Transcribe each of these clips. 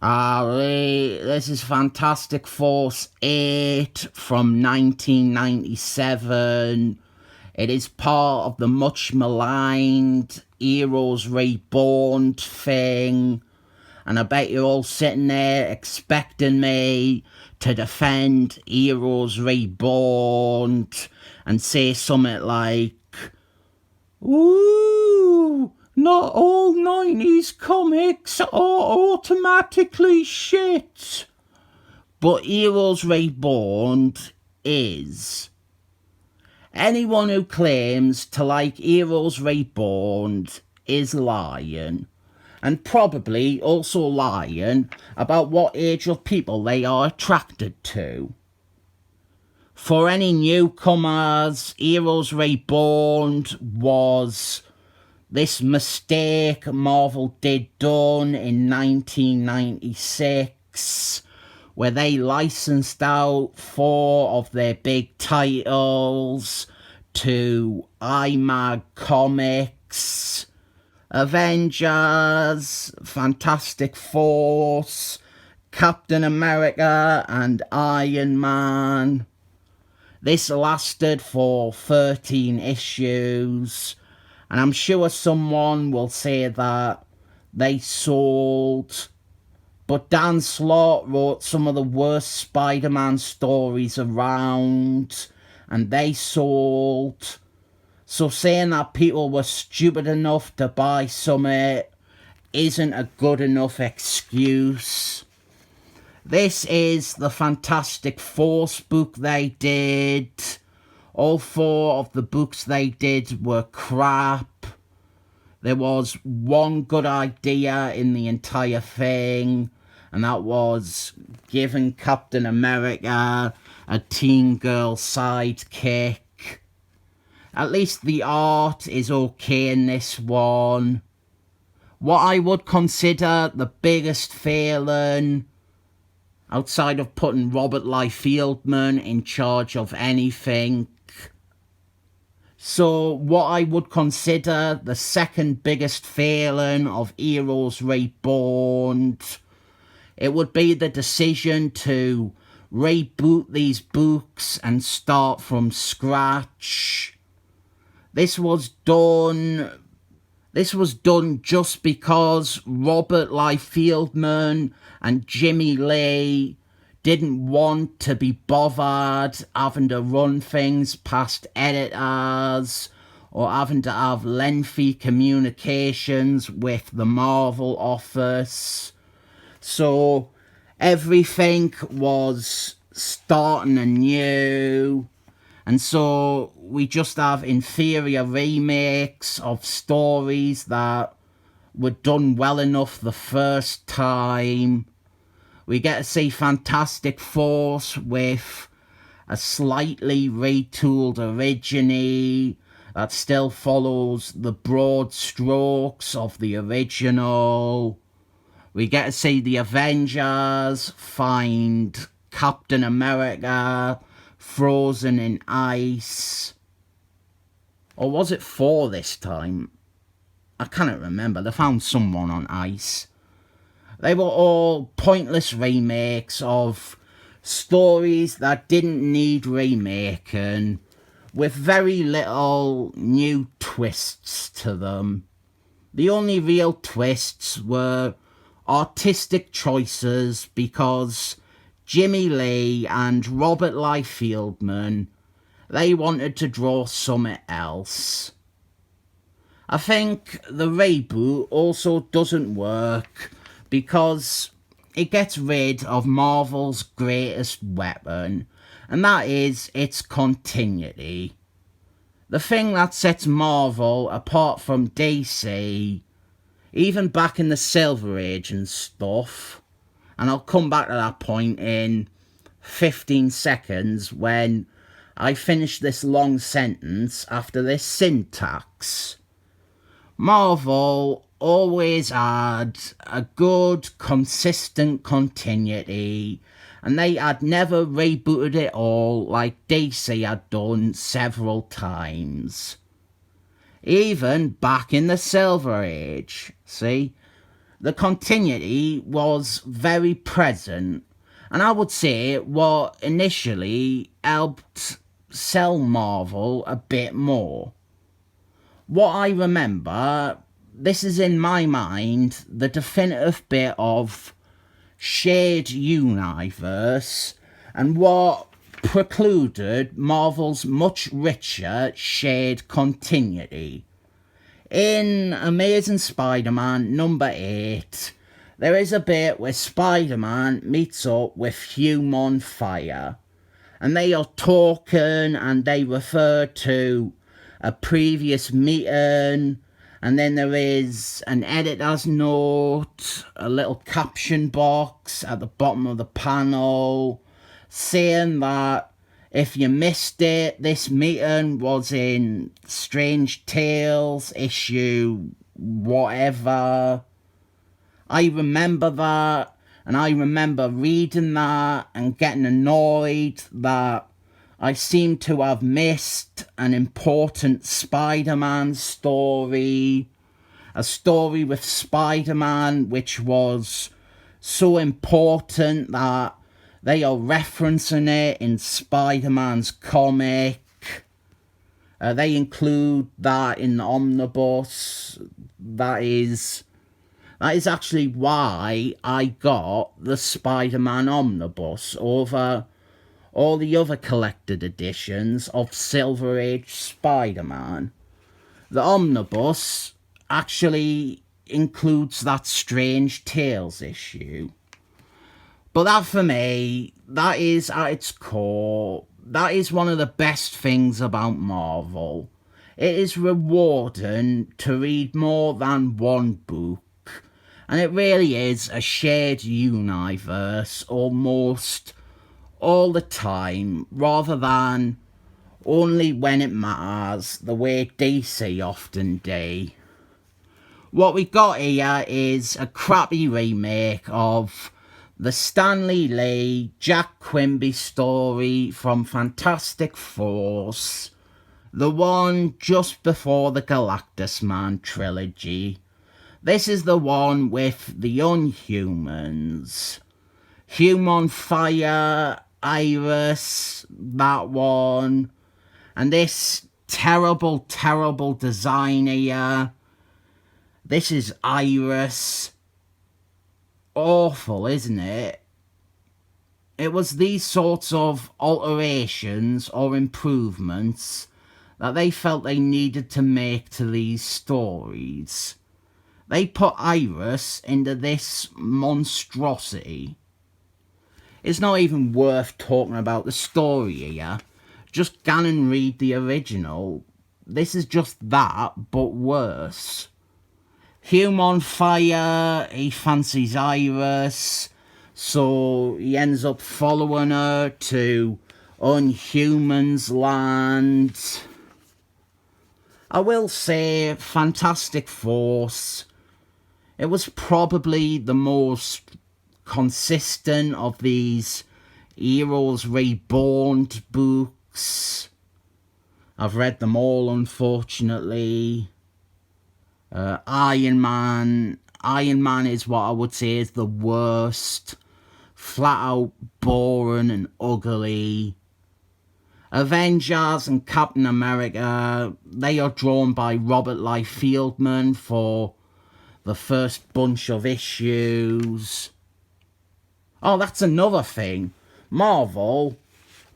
This is Fantastic Force 8 from 1997. It is part of the much maligned Heroes Reborn thing. And I bet you're all sitting there expecting me to defend Heroes Reborn and say something like, "Ooh, not all 90s comics are automatically shit." But Heroes Reborn is. Anyone who claims to like Heroes Reborn is lying. And probably also lying about what age of people they are attracted to. For any newcomers, Heroes Reborn was this mistake Marvel did done in 1996, where they licensed out 4 of their big titles to IMAG Comics: Avengers, Fantastic Force, Captain America, and Iron Man. This lasted for 13 issues, and I'm sure someone will say that they sold. But Dan Slott wrote some of the worst Spider-Man stories around, and they sold. So saying that people were stupid enough to buy something isn't a good enough excuse. This is the Fantastic Force book they did. All 4 of the books they did were crap. There was one good idea in the entire thing, and that was giving Captain America a teen girl sidekick. At least the art is okay in this one. What I would consider the biggest failing, outside of putting Robert Liefeldman in charge of anything, so what I would consider the second biggest failing of Heroes Reborn, it would be the decision to reboot these books and start from scratch. This was done just because Robert Liefeldman and Jimmy Lee didn't want to be bothered having to run things past editors or having to have lengthy communications with the Marvel office. So everything was starting anew. And so we just have inferior remakes of stories that were done well enough the first time. We get to see Fantastic Force with a slightly retooled Origine that still follows the broad strokes of the original. We get to see the Avengers find Captain America frozen in ice. Or was it 4 this time? I cannot remember. They found someone on ice. They were all pointless remakes of stories that didn't need remaking, with very little new twists to them. The only real twists were artistic choices because Jimmy Lee and Robert Liefeldman, they wanted to draw something else. I think the reboot also doesn't work because it gets rid of Marvel's greatest weapon, and that is its continuity. The thing that sets Marvel apart from DC, even back in the Silver Age and stuff, and I'll come back to that point in 15 seconds when I finish this long sentence after this syntax. Marvel always had a good, consistent continuity, and they had never rebooted it all like DC had done several times. Even back in the Silver Age, see? the continuity was very present, and I would say what initially helped sell Marvel a bit more. What I remember, this is in my mind, the definitive bit of shared universe, and what precluded Marvel's much richer shared continuity. In Amazing Spider-Man number 8, there is a bit where Spider-Man meets up with Human Fire, and they are talking and they refer to a previous meeting, and then there is an editor's note, a little caption box at the bottom of the panel saying that if you missed it, this meeting was in Strange Tales issue whatever. I remember that, and I remember reading that and getting annoyed that I seem to have missed an important Spider-Man story. A story with Spider-Man which was so important that they are referencing it in Spider-Man's comic. They include that in the omnibus. That is actually why I got the Spider-Man omnibus over all the other collected editions of Silver Age Spider-Man. The omnibus actually includes that Strange Tales issue. But that for me, that is at its core, that is one of the best things about Marvel. It is rewarding to read more than one book, and it really is a shared universe almost all the time, rather than only when it matters, the way DC often do. What we got here is a crappy remake of the Stanley Lee, Jack Quimby story from Fantastic Force, the one just before the Galactus Man trilogy. This is the one with the Unhumans. Human Fire, Iris, that one. And this terrible, terrible design here. This is Iris. Awful, isn't it? It was these sorts of alterations or improvements that they felt they needed to make to these stories. They put Iris into this monstrosity. It's not even worth talking about the story here. Just go and read the original. This is just that, but worse. Human Fire, he fancies Iris, so he ends up following her to Unhumans land. I will say, Fantastic Force, it was probably the most consistent of these Heroes Reborn books. I've read them all, unfortunately. Iron Man is what I would say is the worst. Flat out boring and ugly. Avengers and Captain America, they are drawn by Robert Liefeld for the first bunch of issues. Oh, that's another thing. Marvel,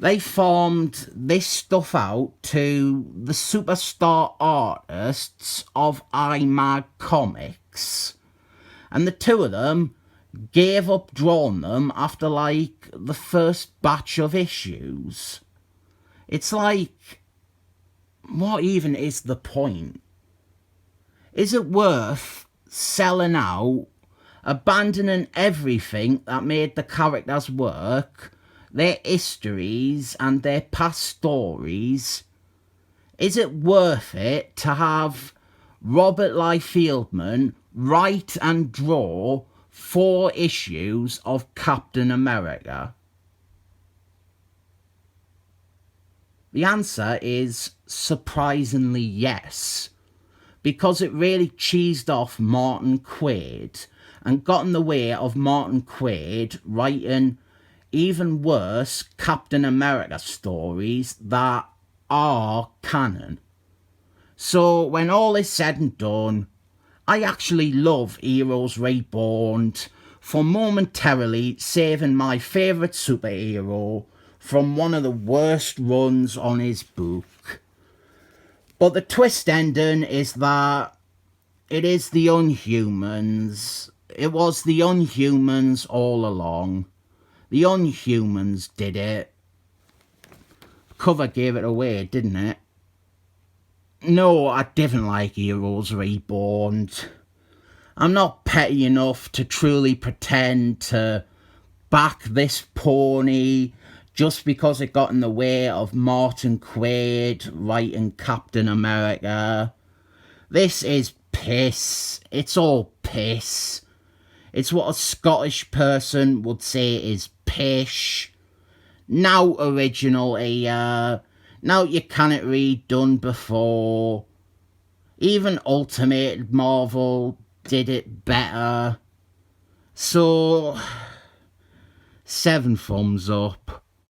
they farmed this stuff out to the superstar artists of IMAG Comics. And the two of them gave up drawing them after, like, the first batch of issues. It's like, what even is the point? Is it worth selling out, abandoning everything that made the characters work, their histories and their past stories? Is it worth it to have Robert Liefeld write and draw 4 issues of Captain America? The answer is surprisingly yes, because it really cheesed off Martin Quaid, and got in the way of Martin Quaid writing even worse Captain America stories that are canon. So when all is said and done, I actually love Heroes Reborn for momentarily saving my favourite superhero from one of the worst runs on his book. But the twist ending is that it is the Unhumans. It was the Unhumans all along. The Unhumans did it. Cover gave it away, didn't it? No, I didn't like Heroes Reborn. I'm not petty enough to truly pretend to back this pony just because it got in the way of Martin Quaid writing Captain America. This is piss. It's all piss. It's what a Scottish person would say is pish. Now original here. Now you can't read done before. Even Ultimate Marvel did it better. So, 7 thumbs up.